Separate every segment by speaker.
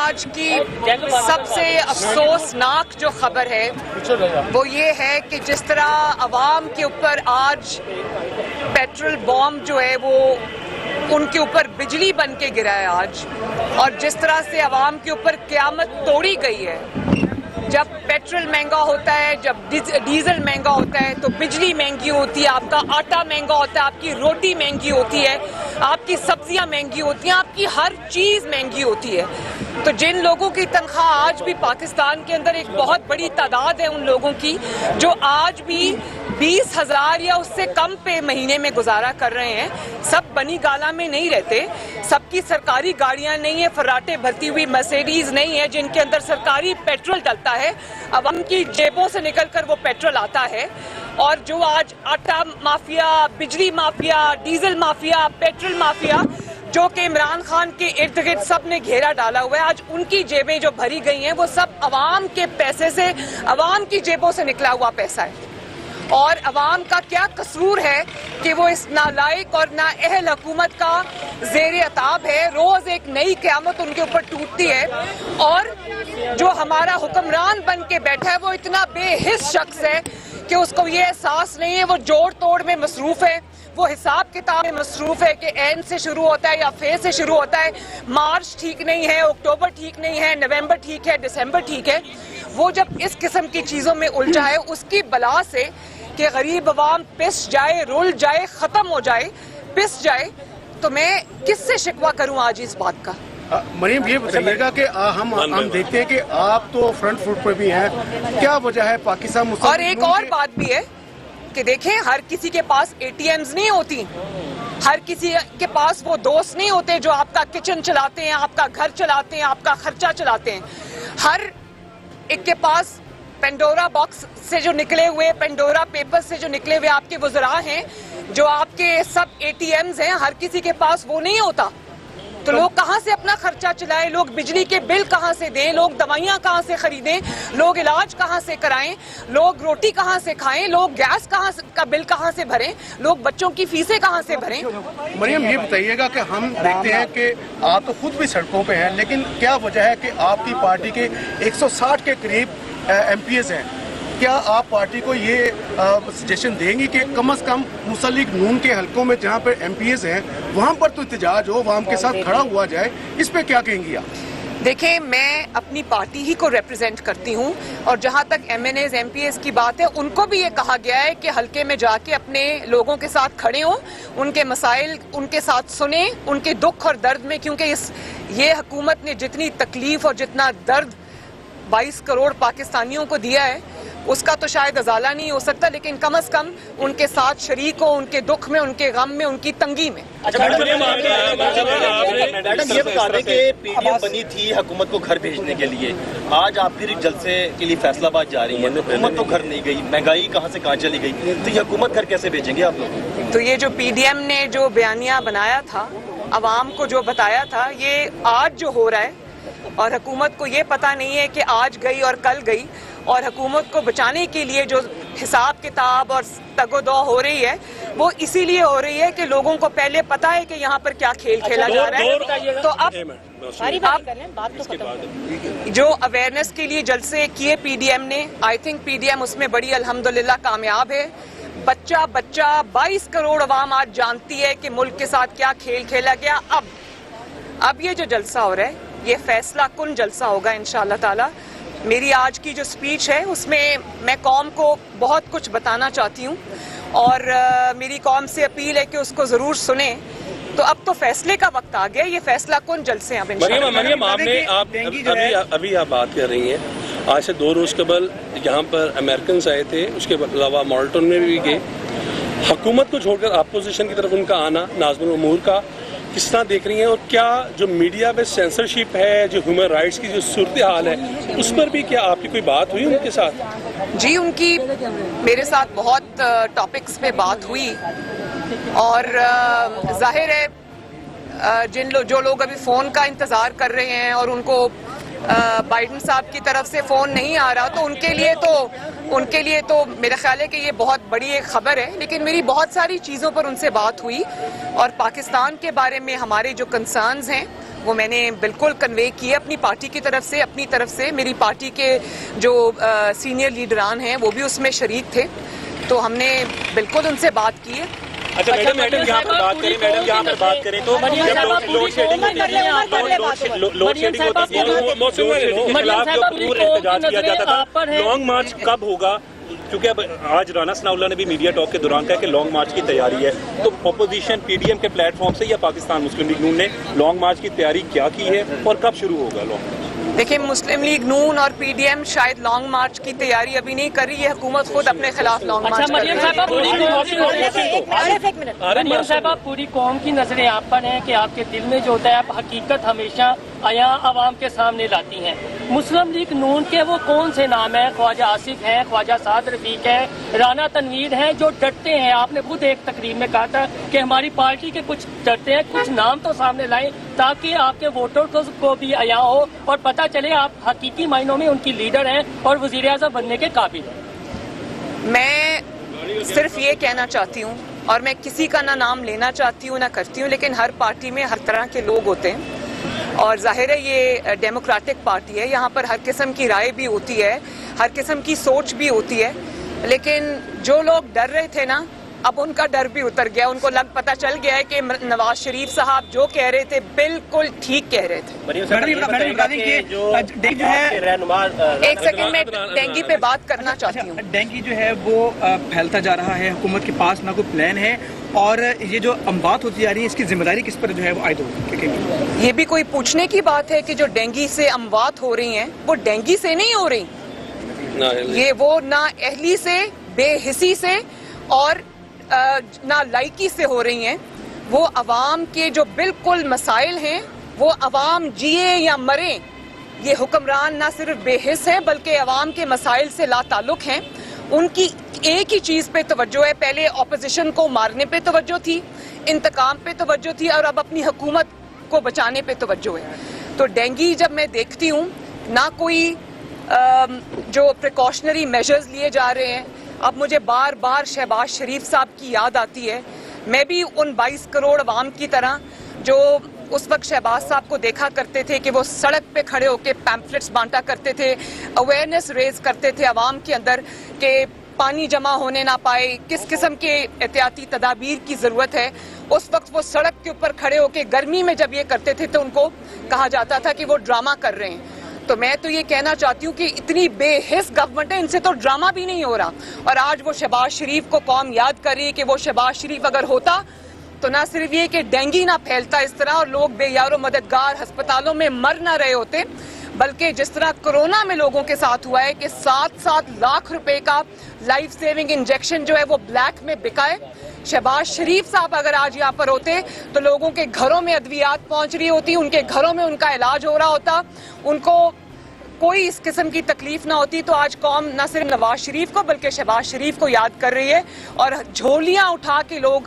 Speaker 1: آج کی سب سے افسوسناک جو خبر ہے وہ یہ ہے کہ جس طرح عوام کے اوپر آج پیٹرول بام جو ہے وہ ان کے اوپر بجلی بن کے گرا ہے آج، اور جس طرح سے عوام کے اوپر قیامت توڑی گئی ہے۔ جب پیٹرول مہنگا ہوتا ہے، جب ڈیزل مہنگا ہوتا ہے تو بجلی مہنگی ہوتی ہے، آپ کا آٹا مہنگا ہوتا ہے، آپ کی روٹی مہنگی ہوتی ہے، آپ کی سبزیاں مہنگی ہوتی ہیں، آپ کی ہر چیز مہنگی ہوتی ہے۔ تو جن لوگوں کی تنخواہ آج بھی پاکستان کے اندر ایک بہت بڑی تعداد ہے ان لوگوں کی جو آج بھی 20,000 یا اس سے کم پہ مہینے میں گزارا کر رہے ہیں، سب بنی گالا میں نہیں رہتے، سب کی سرکاری گاڑیاں نہیں ہیں، فراٹے بھرتی ہوئی مرسیڈیز نہیں ہے جن کے اندر سرکاری پیٹرول ڈلتا ہے، عوام کی جیبوں سے نکل کر وہ پیٹرول آتا ہے۔ اور جو آج آٹا مافیا، بجلی mafia, diesel mafia, petrol mafia جو کہ عمران خان کے ارد گرد سب نے گھیرا ڈالا ہوا ہے، آج ان کی جیبیں جو بھری گئی ہیں وہ سب عوام کے پیسے سے، عوام کی جیبوں سے نکلا ہوا پیسہ ہے۔ اور عوام کا کیا قصور ہے کہ وہ اس نالائق اور نااہل حکومت کا زیر عتاب ہے؟ روز ایک نئی قیامت ان کے اوپر ٹوٹتی ہے، اور جو ہمارا حکمران بن کے بیٹھا ہے وہ اتنا بے حس شخص ہے کہ اس کو یہ احساس نہیں ہے، وہ جوڑ توڑ میں مصروف ہے، وہ حساب کتاب میں مصروف ہے کہ این سے شروع ہوتا ہے یا فے سے شروع ہوتا ہے، مارچ ٹھیک نہیں ہے، اکتوبر ٹھیک نہیں ہے، نومبر ٹھیک ہے، دسمبر ٹھیک ہے۔ وہ جب اس قسم کی چیزوں میں الجھا ہے، اس کی بلا سے کہ غریب عوام پس جائے، رول جائے، ختم ہو جائے، پس جائے، تو میں کس سے شکوہ کروں آج اس بات کا؟
Speaker 2: مریم یہ بتائیے گا کہ ہم دیکھتے ہیں کہ آپ تو فرنٹ فٹ پہ بھی ہیں، کیا وجہ ہے پاکستان مسلم؟
Speaker 1: اور ایک اور بات بھی ہے کہ دیکھیں، ہر کسی کے پاس اے ٹی ایمز نہیں ہوتی، ہر کسی کے پاس وہ دوست نہیں ہوتے جو آپ کا کچن چلاتے ہیں، آپ کا گھر چلاتے ہیں، آپ کا خرچہ چلاتے ہیں۔ ہر ایک کے پاس پینڈورا باکس سے جو نکلے ہوئے، پینڈورا پیپر سے جو نکلے ہوئے آپ کے وزراء ہیں، جو آپ کے سب اے ٹی ایمز ہیں، ہر کسی کے پاس وہ نہیں ہوتا۔ تو لوگ کہاں سے اپنا خرچہ چلائیں، لوگ بجلی کے بل کہاں سے دیں، لوگ دوائیاں کہاں سے خریدیں، لوگ علاج کہاں سے کرائیں، لوگ روٹی کہاں سے کھائیں، لوگ گیس کا بل کہاں سے بھریں، لوگ بچوں کی فیسیں کہاں سے بھریں؟
Speaker 2: مریم یہ بتائیے گا کہ ہم دیکھتے ہیں کہ آپ تو خود بھی سڑکوں پہ ہیں، لیکن کیا وجہ ہے کہ آپ کی پارٹی کے 160 کے قریب ایم پی ایز ہیں، کیا آپ پارٹی کو یہ سجیشن دیں گی کہ کم از کم مسلک نون کے حلقوں میں جہاں پر ایم پی ایز ہیں وہاں پر تو احتجاج ہو، وہاں کے ساتھ کھڑا ہوا جائے؟ اس پہ کیا کہیں گی آپ؟
Speaker 1: دیکھیں، میں اپنی پارٹی ہی کو ریپرزینٹ کرتی ہوں، اور جہاں تک MNAs, MPAs کی بات ہے، ان کو بھی یہ کہا گیا ہے کہ حلقے میں جا کے اپنے لوگوں کے ساتھ کھڑے ہوں، ان کے مسائل ان کے ساتھ سنیں، ان کے دکھ اور درد میں، کیونکہ یہ حکومت نے جتنی تکلیف اور جتنا درد 22 کروڑ پاکستانیوں کو دیا ہے اس کا تو شاید ازالہ نہیں ہو سکتا، لیکن کم از کم ان کے ساتھ شریک ہو، ان کے دکھ میں، ان کے غم میں، ان کی تنگی میں۔
Speaker 3: میڈم یہ بتا دیں کہ پی ڈی ایم بنی تھی حکومت کو گھر بھیجنے کے لیے، آج آپ پھر ایک جلسے کے لیے فیصلہ آباد جا رہی ہیں، حکومت تو گھر نہیں گئی، مہنگائی کہاں سے کہاں چلی گئی، تو یہ حکومت گھر کیسے بھیجیں گے آپ لوگ؟
Speaker 1: تو یہ جو پی ڈی ایم نے جو بیانیہ بنایا تھا، عوام کو جو بتایا تھا، یہ آج جو ہو رہا ہے، اور حکومت کو یہ پتہ نہیں ہے کہ آج گئی اور کل گئی، اور حکومت کو بچانے کے لیے جو حساب کتاب اور تگ و دو ہو رہی ہے وہ اسی لیے ہو رہی ہے کہ لوگوں کو پہلے پتہ ہے کہ یہاں پر کیا کھیل کھیلا جا رہا ہے۔ تو اب جو اویئرنیس کے لیے جلسے کیے پی ڈی ایم نے، I think P D M اس میں بڑی الحمدللہ کامیاب ہے۔ بچہ 22 کروڑ عوام آج جانتی ہے کہ ملک کے ساتھ کیا کھیل کھیلا گیا۔ اب یہ جو جلسہ ہو رہا ہے یہ فیصلہ کن جلسہ ہوگا انشاءاللہ تعالی۔ میری آج کی جو سپیچ ہے اس میں میں قوم کو بہت کچھ بتانا چاہتی ہوں، اور میری قوم سے اپیل ہے کہ اس کو ضرور سنیں۔ تو اب تو فیصلے کا وقت آ گیا، یہ فیصلہ کن جلسے ہیں اب انشاءاللہ۔
Speaker 4: مریم، ابھی آپ بات کر رہی ہیں، آج سے 2 روز قبل یہاں پر امریکنز آئے تھے، اس کے علاوہ مالٹن میں بھی گئے۔ حکومت کو چھوڑ کر اپوزیشن کی طرف ان کا آنا، ناظم الامور کا کس طرح دیکھ رہی ہیں؟ اور کیا جو میڈیا میں سینسرشپ ہے، جو ہیومن رائٹس کی جو صورتحال ہے، اس پر بھی کیا آپ کی کوئی بات ہوئی ان کے ساتھ؟
Speaker 1: جی، ان کی میرے ساتھ بہت ٹاپکس پہ بات ہوئی، اور ظاہر ہے جو لوگ ابھی فون کا انتظار کر رہے ہیں اور ان کو بائیڈن صاحب کی طرف سے فون نہیں آ رہا، تو ان کے لیے تو میرا خیال ہے کہ یہ بہت بڑی ایک خبر ہے۔ لیکن میری بہت ساری چیزوں پر ان سے بات ہوئی، اور پاکستان کے بارے میں ہمارے جو کنسرنز ہیں وہ میں نے بالکل کنوے کیے اپنی پارٹی کی طرف سے. اپنی طرف سے میری پارٹی کے جو سینئر لیڈران ہیں وہ بھی اس میں شریک تھے, تو ہم نے بالکل ان سے بات کی ہے.
Speaker 3: اچھا میڈم یہاں پر بات کریں, میڈم یہاں پر بات کریں تو جب لوڈ شیڈنگ ہوتی ہے, لوڈ شیڈنگ ہوتی ہے, خلاف جو پور احتجاج کیا جاتا تھا, لانگ مارچ کب ہوگا؟ کیونکہ اب آج رانا ثناءاللہ نے بھی میڈیا ٹاک کے دوران کہا کہ لانگ مارچ کی تیاری ہے, تو اپوزیشن پی ڈی ایم کے پلیٹ فارم سے یا پاکستان مسلم لیگ نون نے لانگ مارچ کی تیاری کیا کی ہے اور کب شروع ہوگا لانگ مارچ؟
Speaker 1: دیکھیں, مسلم لیگ نون اور پی ڈی ایم شاید لانگ مارچ کی تیاری ابھی نہیں کر رہی ہے, حکومت خود اپنے خلاف لانگ مارچ کر رہی ہے.
Speaker 5: مریم صاحبہ, پوری قوم کی نظریں آپ پر ہیں کہ آپ کے دل میں جو ہوتا ہے آپ حقیقت ہمیشہ عیاں عوام کے سامنے لاتی ہیں. مسلم لیگ نون کے وہ کون سے نام ہیں؟ خواجہ آصف ہیں, خواجہ سعد رفیق ہیں, رانا تنویر ہیں, جو ڈرتے ہیں. آپ نے خود ایک تقریر میں کہا تھا کہ ہماری پارٹی کے کچھ ڈرتے ہیں, کچھ نام تو سامنے لائیں تاکہ آپ کے ووٹر کو بھی عیاں ہو اور پتہ چلے آپ حقیقی معنوں میں ان کی لیڈر ہیں اور وزیر اعظم بننے کے قابل ہیں.
Speaker 1: میں صرف یہ کہنا چاہتی ہوں, اور میں کسی کا نہ نام لینا چاہتی ہوں نہ کرتی ہوں, لیکن ہر پارٹی میں ہر طرح کے لوگ ہوتے ہیں اور ظاہر ہے یہ ڈیموکریٹک پارٹی ہے, یہاں پر ہر قسم کی رائے بھی ہوتی ہے, ہر قسم کی سوچ بھی ہوتی ہے. لیکن جو لوگ ڈر رہے تھے نا, اب ان کا ڈر بھی اتر گیا, ان کو پتہ چل گیا ہے کہ نواز شریف صاحب جو کہہ رہے تھے بالکل ٹھیک کہہ رہے تھے. ایک سیکنڈ میں ڈینگی پہ بات کرنا چاہتی ہوں.
Speaker 6: ڈینگی جو ہے وہ پھیلتا جا رہا ہے, حکومت کے پاس نہ کوئی پلان ہے, اور یہ جو اموات ہوتی جا رہی ہے اس کی ذمہ داری کس پر جو ہے وہ عائد ہوگی؟
Speaker 1: یہ بھی کوئی پوچھنے کی بات ہے کہ جو ڈینگی سے اموات ہو رہی ہیں وہ ڈینگی سے نہیں ہو رہی, یہ وہ نا اہلی سے, بے حسی سے اور نا لائکی سے ہو رہی ہیں. وہ عوام کے جو بالکل مسائل ہیں, وہ عوام جیے یا مریں, یہ حکمران نہ صرف بے حس ہے بلکہ عوام کے مسائل سے لا تعلق ہیں. ان کی ایک ہی چیز پہ توجہ ہے, پہلے اپوزیشن کو مارنے پہ توجہ تھی, انتقام پہ توجہ تھی, اور اب اپنی حکومت کو بچانے پہ توجہ ہے. تو ڈینگی جب میں دیکھتی ہوں نہ کوئی جو پریکاشنری میجرز لیے جا رہے ہیں, اب مجھے بار بار شہباز شریف صاحب کی یاد آتی ہے. میں بھی ان 22 کروڑ عوام کی طرح جو اس وقت شہباز صاحب کو دیکھا کرتے تھے کہ وہ سڑک پہ کھڑے ہو کے پیمفلٹس بانٹا کرتے تھے, اویئرنیس ریز کرتے تھے عوام کے اندر کہ پانی جمع ہونے نہ پائے, کس قسم کے احتیاطی تدابیر کی ضرورت ہے. اس وقت وہ سڑک کے اوپر کھڑے ہو کے گرمی میں جب یہ کرتے تھے تو ان کو کہا جاتا تھا کہ وہ ڈرامہ کر رہے ہیں. تو میں تو یہ کہنا چاہتی ہوں کہ اتنی بے حس گورنمنٹ ہے, ان سے تو ڈرامہ بھی نہیں ہو رہا. اور آج وہ شہباز شریف کو قوم یاد کر رہی ہے کہ وہ شہباز شریف اگر ہوتا تو نہ صرف یہ کہ ڈینگی نہ پھیلتا اس طرح اور لوگ بے یار و مددگار ہسپتالوں میں مر نہ رہے ہوتے, بلکہ جس طرح کورونا میں لوگوں کے ساتھ ہوا ہے کہ 7 لاکھ روپے کا لائف سیونگ انجیکشن جو ہے وہ بلیک میں بکا ہے. شہباز شریف صاحب اگر آج یہاں پر ہوتے تو لوگوں کے گھروں میں ادویات پہنچ رہی ہوتی, ان کے گھروں میں ان کا علاج ہو رہا ہوتا, ان کو کوئی اس قسم کی تکلیف نہ ہوتی. تو آج قوم نہ صرف نواز شریف کو بلکہ شہباز شریف کو یاد کر رہی ہے اور جھولیاں اٹھا کے لوگ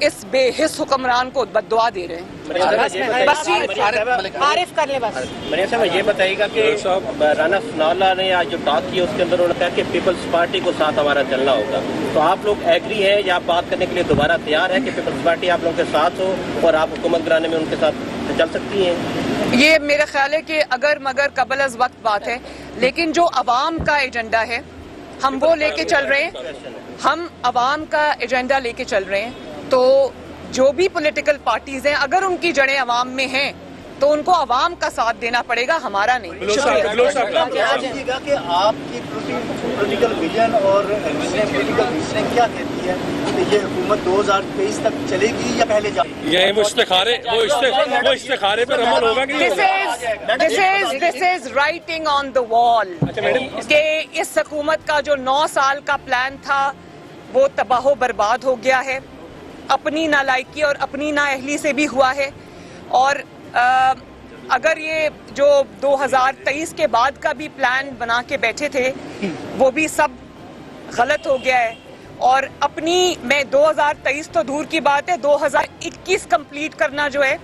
Speaker 1: اس بے حس حکمران کو بد دعا دے رہے ہیں.
Speaker 7: عارف کر لے بس.
Speaker 3: مریم صاحب یہ بتائیے گا کہ رانا ثناءاللہ نے آج جو بات کی اس کے اندر انہوں نے کہا کہ پیپلز پارٹی کو ساتھ ہمارا چلنا ہوگا, تو آپ لوگ ایگری ہیں یا بات کرنے کے لیے دوبارہ تیار ہے کہ پیپلز پارٹی آپ لوگوں کے ساتھ ہو اور آپ حکومت گرانے میں ان کے ساتھ چل سکتی ہیں؟
Speaker 1: یہ میرا خیال ہے کہ اگر مگر قبل از وقت بات ہے, لیکن جو عوام کا ایجنڈا ہے ہم وہ لے کے چل رہے ہیں, ہم عوام کا ایجنڈا لے کے چل رہے ہیں. تو جو بھی پولیٹیکل پارٹیز ہیں اگر ان کی جڑیں عوام میں ہیں تو ان کو عوام کا ساتھ دینا پڑے گا, ہمارا نہیں.
Speaker 7: شکریہ. کہ آپ کی پولیٹیکل ویژن اور پولیٹیکل ویژن کیا کہتی ہے کہ یہ حکومت 2023 تک چلے گی یا پہلے جائے گی؟
Speaker 4: یہ وہ استخارے پر عمل ہوگا کہ
Speaker 1: This is writing on the wall کہ اس حکومت کا جو 9 سال کا پلان تھا وہ تباہ و برباد ہو گیا ہے, اپنی نالائکی اور اپنی نااہلی سے بھی ہوا ہے. اور اگر یہ جو 2023 کے بعد کا بھی پلان بنا کے بیٹھے تھے وہ بھی سب غلط ہو گیا ہے. اور اپنی میں 2023 تو دور کی بات ہے, 2021 کمپلیٹ کرنا جو ہے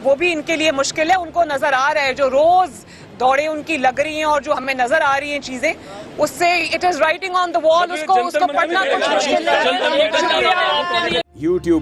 Speaker 1: وہ بھی ان کے لیے مشکل ہے. ان کو نظر آ رہا ہے جو روز دوڑیں ان کی لگ رہی ہیں اور جو ہمیں نظر آ رہی ہیں چیزیں, اس سے اٹ از رائٹنگ آن دا وال, اس کو پڑھنا کچھ مشکل ہے.
Speaker 8: YouTube